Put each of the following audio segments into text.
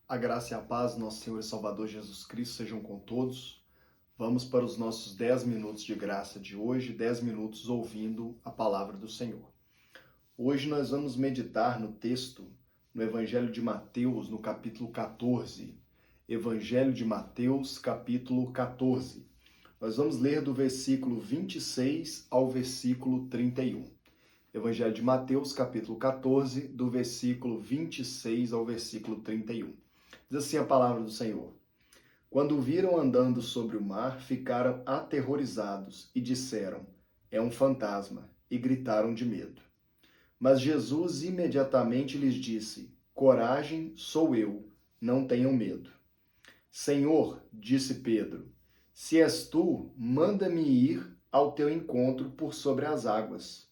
A graça e a paz do nosso Senhor e Salvador Jesus Cristo sejam com todos. Vamos para os nossos 10 minutos de graça de hoje, 10 minutos ouvindo a palavra do Senhor. Hoje nós vamos meditar no texto, no Evangelho de Mateus, no capítulo 14. Evangelho de Mateus, capítulo 14. Nós vamos ler do versículo 26 ao versículo 31. Evangelho de Mateus, capítulo 14, do versículo 26 ao versículo 31. Diz assim a palavra do Senhor. Quando o viram andando sobre o mar, ficaram aterrorizados e disseram, é um fantasma, e gritaram de medo. Mas Jesus imediatamente lhes disse, coragem, sou eu, não tenham medo. Senhor, disse Pedro, se és tu, manda-me ir ao teu encontro por sobre as águas.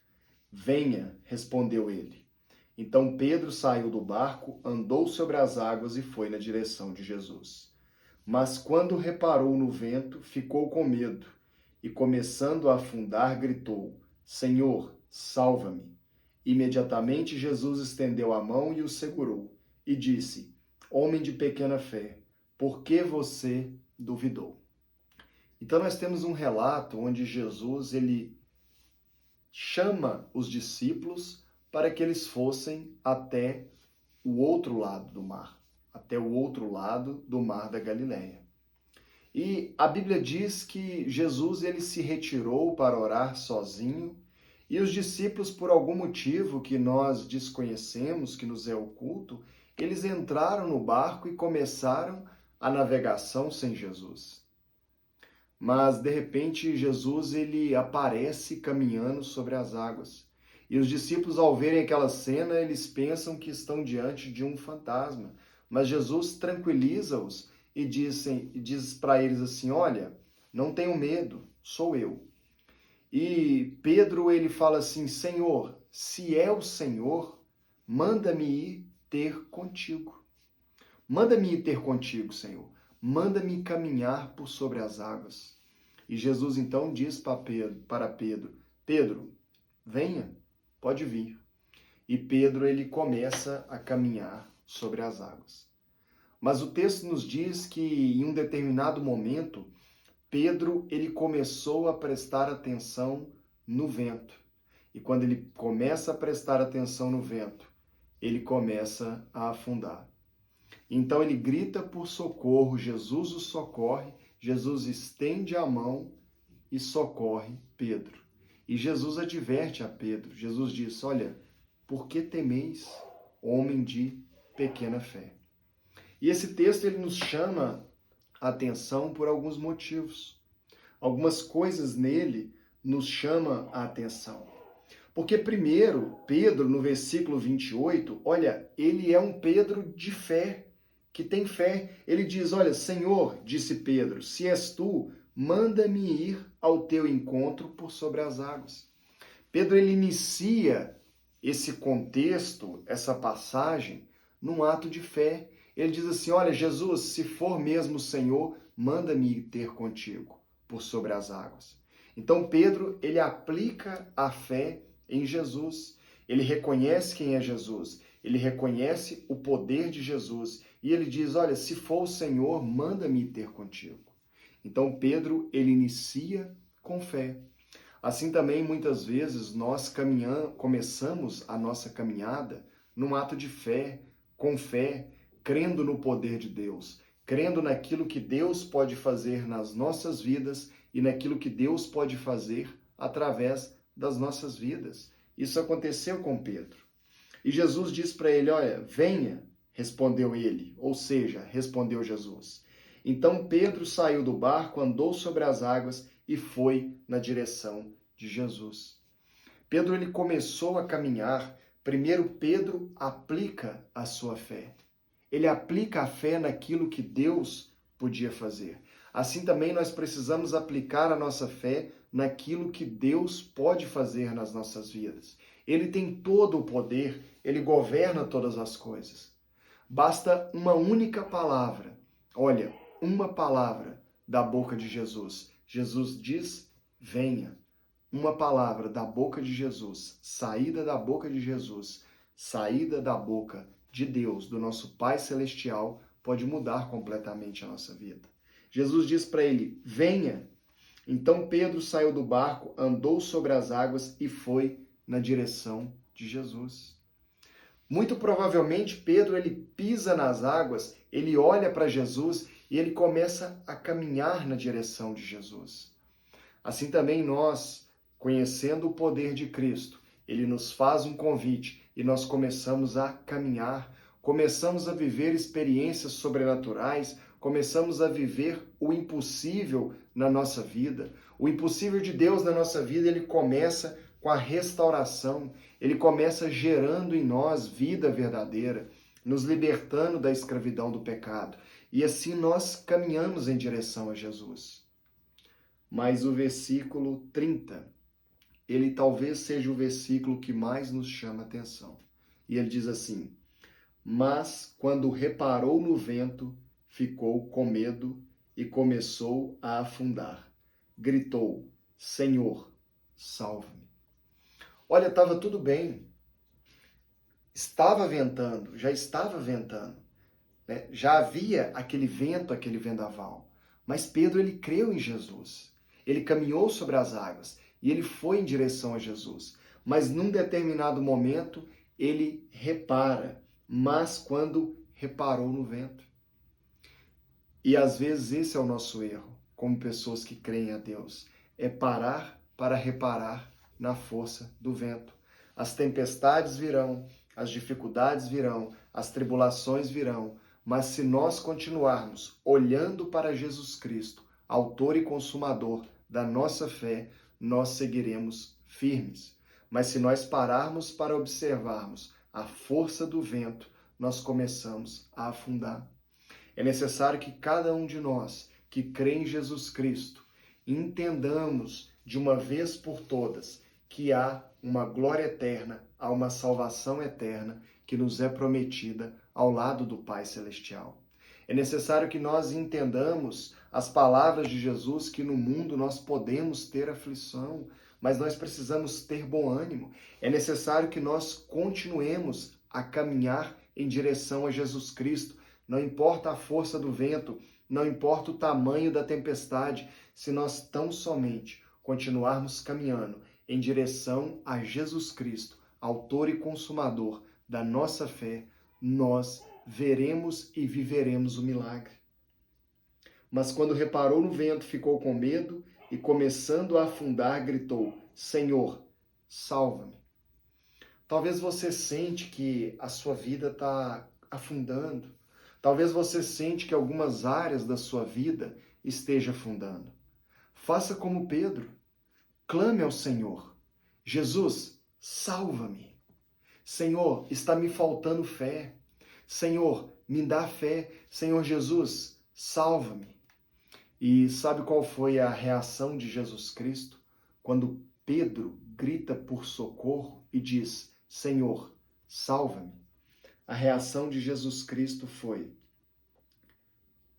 Venha, respondeu ele. Então Pedro saiu do barco, andou sobre as águas e foi na direção de Jesus. Mas quando reparou no vento, ficou com medo e, começando a afundar, gritou, Senhor, salva-me. Imediatamente Jesus estendeu a mão e o segurou e disse, homem de pequena fé, por que você duvidou? Então nós temos um relato onde Jesus ele chama os discípulos para que eles fossem até o outro lado do mar, até o outro lado do mar da Galileia. E a Bíblia diz que Jesus ele se retirou para orar sozinho e os discípulos, por algum motivo que nós desconhecemos, que nos é oculto, eles entraram no barco e começaram a navegação sem Jesus. Mas, de repente, Jesus ele aparece caminhando sobre as águas. E os discípulos, ao verem aquela cena, eles pensam que estão diante de um fantasma. Mas Jesus tranquiliza-os e diz para eles assim, olha, não tenham medo, sou eu. E Pedro ele fala assim, Senhor, se é o Senhor, manda-me ir ter contigo. Manda-me ir ter contigo, Senhor. Manda-me caminhar por sobre as águas. E Jesus então diz para Pedro, Pedro, venha, pode vir. E Pedro ele começa a caminhar sobre as águas. Mas o texto nos diz que em um determinado momento, Pedro ele começou a prestar atenção no vento. E quando ele começa a prestar atenção no vento, ele começa a afundar. Então ele grita por socorro, Jesus o socorre, Jesus estende a mão e socorre Pedro. E Jesus adverte a Pedro, Jesus diz, olha, por que temeis, homem de pequena fé? E esse texto ele nos chama a atenção por alguns motivos. Algumas coisas nele nos chamam a atenção. Porque primeiro, Pedro, no versículo 28, olha, ele é um Pedro de fé, que tem fé. Ele diz, olha, Senhor, disse Pedro, se és tu, manda-me ir ao teu encontro por sobre as águas. Pedro, ele inicia esse contexto, essa passagem, num ato de fé. Ele diz assim, olha, Jesus, se for mesmo o Senhor, manda-me ir ter contigo por sobre as águas. Então Pedro, ele aplica a fé em Jesus. Ele reconhece quem é Jesus, ele reconhece o poder de Jesus e ele diz, olha, se for o Senhor, manda-me ter contigo. Então Pedro, ele inicia com fé. Assim também, muitas vezes, nós começamos a nossa caminhada num ato de fé, com fé, crendo no poder de Deus, crendo naquilo que Deus pode fazer nas nossas vidas e naquilo que Deus pode fazer através das nossas vidas. Isso aconteceu com Pedro. E Jesus diz para ele, olha, venha, respondeu ele, ou seja, respondeu Jesus. Então Pedro saiu do barco, andou sobre as águas e foi na direção de Jesus. Pedro ele começou a caminhar. Primeiro Pedro aplica a sua fé. Ele aplica a fé naquilo que Deus podia fazer. Assim também nós precisamos aplicar a nossa fé naquilo que Deus pode fazer nas nossas vidas. Ele tem todo o poder, ele governa todas as coisas. Basta uma única palavra. Olha, uma palavra da boca de Jesus. Jesus diz, venha. Uma palavra da boca de Jesus, saída da boca de Jesus, saída da boca de Deus, do nosso Pai Celestial, pode mudar completamente a nossa vida. Jesus diz para ele: venha. Então Pedro saiu do barco, andou sobre as águas e foi na direção de Jesus. Muito provavelmente Pedro ele pisa nas águas, ele olha para Jesus e ele começa a caminhar na direção de Jesus. Assim também nós, conhecendo o poder de Cristo, ele nos faz um convite e nós começamos a caminhar, começamos a viver experiências sobrenaturais, começamos a viver o impossível na nossa vida. O impossível de Deus na nossa vida, ele começa com a restauração, ele começa gerando em nós vida verdadeira, nos libertando da escravidão do pecado. E assim nós caminhamos em direção a Jesus. Mas o versículo 30, ele talvez seja o versículo que mais nos chama a atenção. E ele diz assim: mas quando reparou no vento, ficou com medo e começou a afundar. Gritou: Senhor, salva-me. Olha, estava tudo bem. Estava ventando, já estava ventando, né? Já havia aquele vento, aquele vendaval. Mas Pedro, ele creu em Jesus. Ele caminhou sobre as águas e ele foi em direção a Jesus. Mas num determinado momento, ele repara, mas quando reparou no vento. E às vezes esse é o nosso erro, como pessoas que creem a Deus, é parar para reparar na força do vento. As tempestades virão, as dificuldades virão, as tribulações virão, mas se nós continuarmos olhando para Jesus Cristo, autor e consumador da nossa fé, nós seguiremos firmes. Mas se nós pararmos para observarmos a força do vento, nós começamos a afundar. É necessário que cada um de nós que crê em Jesus Cristo entendamos de uma vez por todas que há uma glória eterna, há uma salvação eterna que nos é prometida ao lado do Pai Celestial. É necessário que nós entendamos as palavras de Jesus que no mundo nós podemos ter aflição, mas nós precisamos ter bom ânimo. É necessário que nós continuemos a caminhar em direção a Jesus Cristo. Não importa a força do vento, não importa o tamanho da tempestade, se nós tão somente continuarmos caminhando em direção a Jesus Cristo, autor e consumador da nossa fé, nós veremos e viveremos o milagre. Mas quando reparou no vento, ficou com medo e, começando a afundar, gritou: Senhor, salva-me. Talvez você sente que a sua vida está afundando. Talvez você sente que algumas áreas da sua vida estejam afundando. Faça como Pedro. Clame ao Senhor. Jesus, salva-me. Senhor, está me faltando fé. Senhor, me dá fé. Senhor Jesus, salva-me. E sabe qual foi a reação de Jesus Cristo quando Pedro grita por socorro e diz: Senhor, salva-me? A reação de Jesus Cristo foi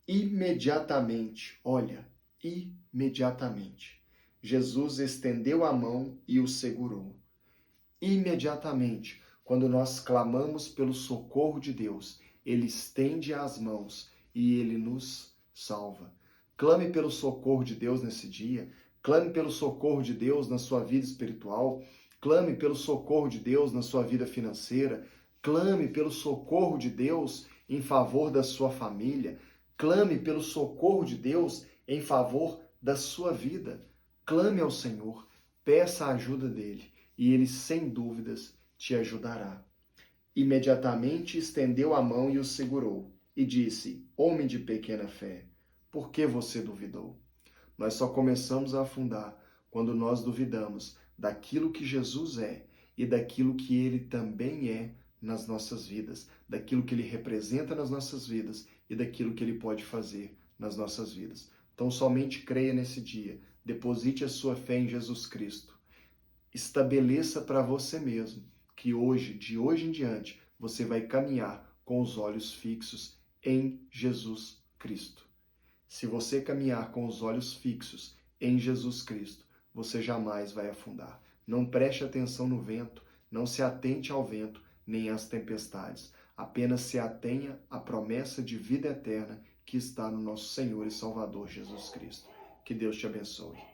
imediatamente, olha, imediatamente. Jesus estendeu a mão e o segurou. Imediatamente, quando nós clamamos pelo socorro de Deus, Ele estende as mãos e Ele nos salva. Clame pelo socorro de Deus nesse dia, clame pelo socorro de Deus na sua vida espiritual, clame pelo socorro de Deus na sua vida financeira, clame pelo socorro de Deus em favor da sua família, clame pelo socorro de Deus em favor da sua vida. Clame ao Senhor, peça a ajuda dele e ele, sem dúvidas, te ajudará. Imediatamente estendeu a mão e o segurou e disse: Homem de pequena fé, por que você duvidou? Nós só começamos a afundar quando nós duvidamos daquilo que Jesus é e daquilo que ele também é nas nossas vidas, daquilo que ele representa nas nossas vidas e daquilo que ele pode fazer nas nossas vidas. Então, somente creia nesse dia, deposite a sua fé em Jesus Cristo. Estabeleça para você mesmo que hoje, de hoje em diante, você vai caminhar com os olhos fixos em Jesus Cristo. Se você caminhar com os olhos fixos em Jesus Cristo, você jamais vai afundar. Não preste atenção no vento, não se atente ao vento, nem às tempestades. Apenas se atenha à promessa de vida eterna que está no nosso Senhor e Salvador Jesus Cristo. Que Deus te abençoe.